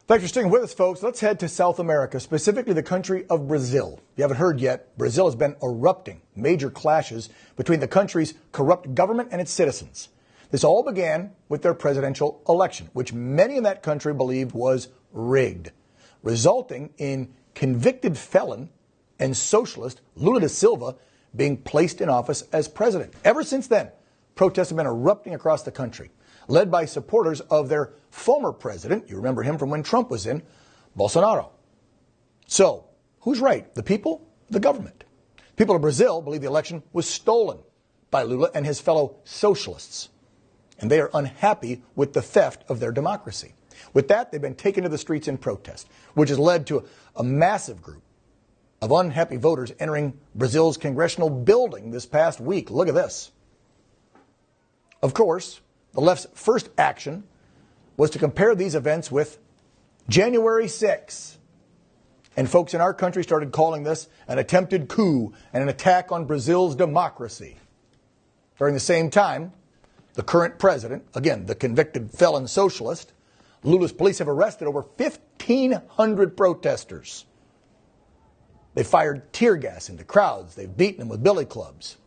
Thanks for sticking with us, folks. Let's head to South America, specifically the country of Brazil. If you haven't heard yet, Brazil has been erupting major clashes between the country's corrupt government and its citizens. This all began with their presidential election, which many in that country believed was rigged, resulting in convicted felon and socialist Lula da Silva being placed in office as president. Ever since then, protests have been erupting across the country, led by supporters of their former president, you remember him from when Trump was in, Bolsonaro. So, who's right, the people, the government? People of Brazil believe the election was stolen by Lula and his fellow socialists, and they are unhappy with the theft of their democracy. With that, they've been taken to the streets in protest, which has led to a massive group of unhappy voters entering Brazil's congressional building this past week. Look at this. Of course, the left's first action was to compare these events with January 6th. And folks in our country started calling this an attempted coup and an attack on Brazil's democracy. During the same time, the current president, again, the convicted felon socialist, Lula's police have arrested over 1,500 protesters. They fired tear gas into crowds. They've beaten them with billy clubs.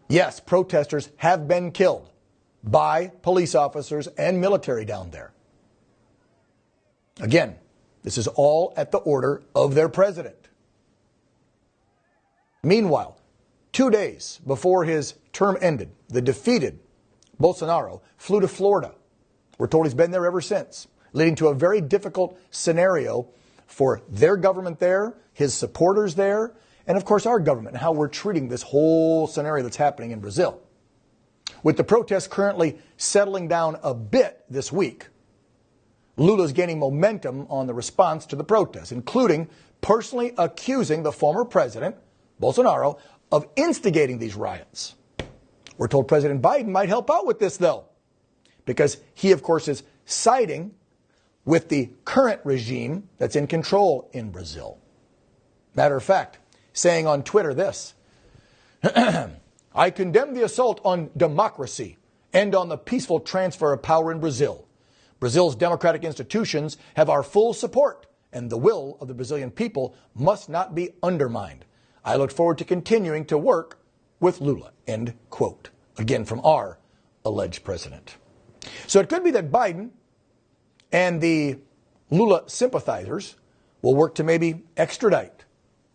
Yes, protesters have been killed by police officers and military down there. Again, this is all at the order of their president. Meanwhile, 2 days before his term ended, the defeated Bolsonaro flew to Florida. We're told he's been there ever since, leading to a very difficult scenario for their government there, his supporters there, and of course our government and how we're treating this whole scenario that's happening in Brazil. With the protests currently settling down a bit this week, Lula's gaining momentum on the response to the protests, including personally accusing the former president, Bolsonaro, of instigating these riots. We're told President Biden might help out with this, though, because he, of course, is siding with the current regime that's in control in Brazil. Matter of fact, saying on Twitter this, I condemn the assault on democracy and on the peaceful transfer of power in Brazil. Brazil's democratic institutions have our full support, and the will of the Brazilian people must not be undermined. I look forward to continuing to work with Lula, end quote. Again, from our alleged president. So it could be that Biden and the Lula sympathizers will work to maybe extradite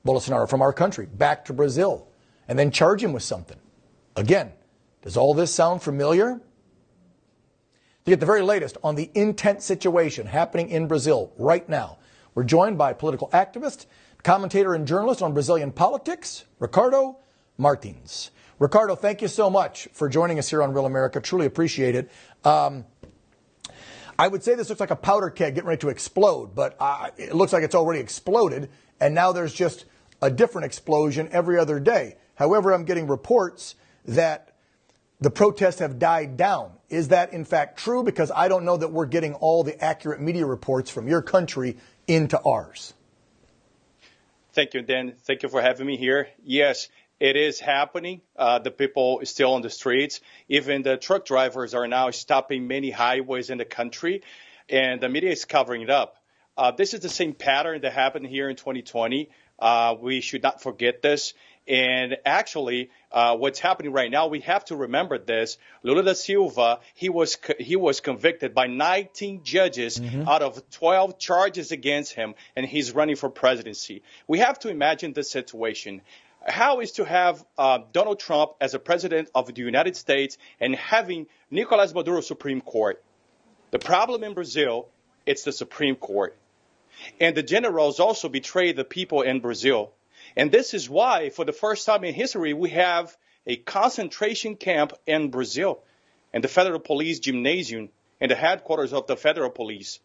Bolsonaro from our country back to Brazil and then charge him with something. Again, does all this sound familiar? To get the very latest on the intense situation happening in Brazil right now, we're joined by political activist, commentator and journalist on Brazilian politics, Ricardo Martins. Ricardo, thank you so much for joining us here on Real America. Truly appreciate it. I would say this looks like a powder keg getting ready to explode, but it looks like it's already exploded, and now there's just a different explosion every other day. However, I'm getting reports that the protests have died down. Is that in fact true? Because I don't know that we're getting all the accurate media reports from your country into ours. Thank you, Dan. Thank you for having me here. Yes, it is happening. The people are still on the streets. Even the truck drivers are now stopping many highways in the country, and the media is covering it up. This is the same pattern that happened here in 2020. We should not forget this. And actually, what's happening right now, we have to remember this. Lula da Silva, he was convicted by 19 judges out of 12 charges against him, and he's running for presidency. We have to imagine this situation. How is to have Donald Trump as a president of the United States and having Nicolás Maduro Supreme Court? The problem in Brazil, it's the Supreme Court. And the generals also betrayed the people in Brazil. And this is why, for the first time in history, we have a concentration camp in Brazil, and the Federal Police Gymnasium, and the headquarters of the Federal Police.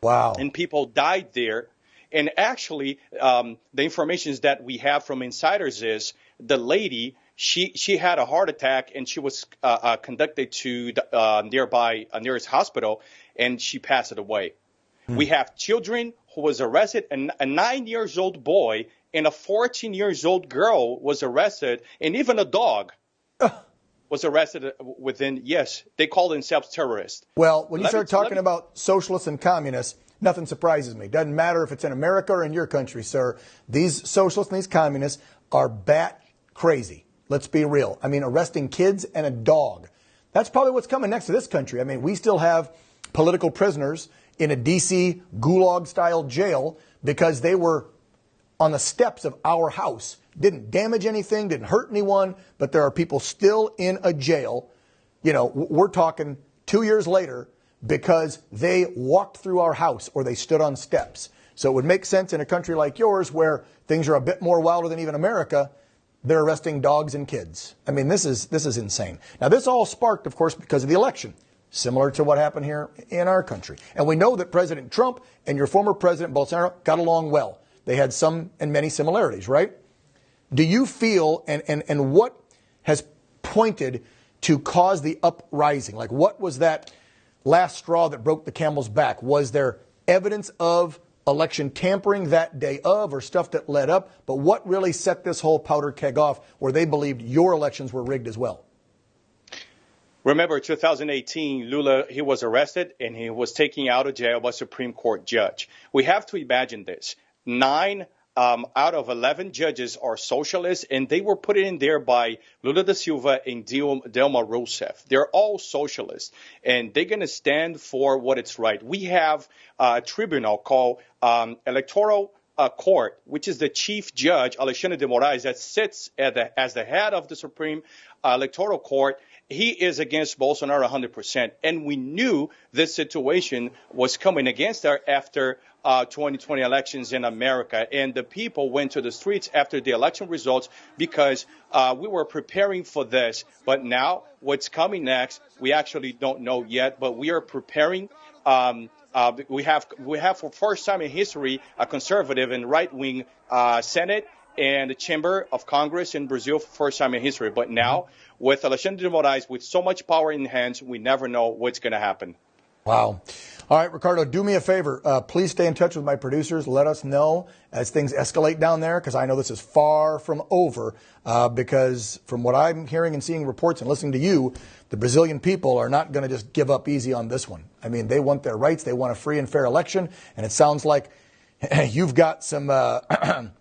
Wow. And people died there. And actually, the information that we have from insiders is the lady, she had a heart attack, and she was conducted to the nearest hospital, and she passed away. We have children who was arrested, and a 9-year-old boy and a 14-year-old girl was arrested, and even a dog. was arrested within, yes, they call themselves terrorists. Well, when you start talking about socialists and communists, nothing surprises me. Doesn't matter if it's in America or in your country, sir. These socialists and these communists are bat crazy. Let's be real. I mean, arresting kids and a dog. That's probably what's coming next to this country. I mean, we still have political prisoners in a D.C. gulag-style jail because they were on the steps of our house. Didn't damage anything, didn't hurt anyone, but there are people still in a jail. You know, we're talking 2 years later because they walked through our house or they stood on steps. So it would make sense in a country like yours where things are a bit more wilder than even America, they're arresting dogs and kids. I mean, this is insane. Now, this all sparked, of course, because of the election, similar to what happened here in our country. And we know that President Trump and your former President Bolsonaro got along well. They had some and many similarities, right? Do you feel, and what has pointed to cause the uprising? Like, what was that last straw that broke the camel's back? Was there evidence of election tampering that day of, or stuff that led up? But what really set this whole powder keg off where they believed your elections were rigged as well? Remember, 2018, Lula, he was arrested and he was taken out of jail by a Supreme Court judge. We have to imagine this. 9 out of 11 judges are socialists, and they were put in there by Lula da Silva and Dilma Rousseff. They're all socialists, and they're going to stand for what is right. We have a tribunal called Electoral Court, which is the chief judge, Alexandre de Moraes, that sits as the head of the Supreme Electoral Court. He is against Bolsonaro 100%. And we knew this situation was coming against her after 2020 elections in America. And the people went to the streets after the election results because we were preparing for this. But now what's coming next, we actually don't know yet, but we are preparing. We have for first time in history a conservative and right-wing Senate and the Chamber of Congress in Brazil for first time in history. But now, with Alexandre de Moraes, with so much power in hands, we never know what's going to happen. Wow. All right, Ricardo, do me a favor. Please stay in touch with my producers. Let us know as things escalate down there, because I know this is far from over, because from what I'm hearing and seeing reports and listening to you, the Brazilian people are not going to just give up easy on this one. I mean, they want their rights. They want a free and fair election. And it sounds like you've got some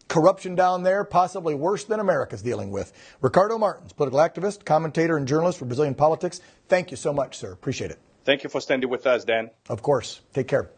corruption down there, possibly worse than America's dealing with. Ricardo Martins, political activist, commentator, and journalist for Brazilian politics. Thank you so much, sir. Appreciate it. Thank you for standing with us, Dan. Of course. Take care.